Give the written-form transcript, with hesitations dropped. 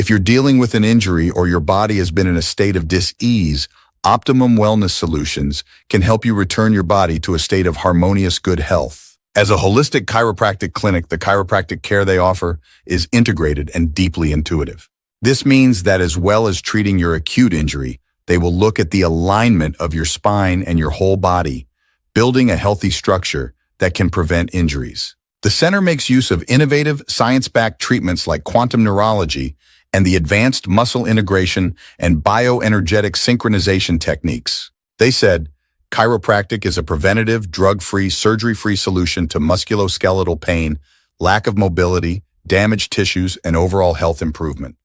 If you're dealing with an injury or your body has been in a state of dis-ease, Optimum Wellness Solutions can help you return your body to a state of harmonious good health. As a holistic chiropractic clinic, the chiropractic care they offer is integrated and deeply intuitive. This means that as well as treating your acute injury, they will look at the alignment of your spine and your whole body, building a healthy structure that can prevent injuries. The center makes use of innovative, science-backed treatments like quantum neurology and the advanced muscle integration and bioenergetic synchronization techniques. They said, Chiropractic is a preventative, drug-free, surgery-free solution to musculoskeletal pain, lack of mobility, damaged tissues, and overall health improvement.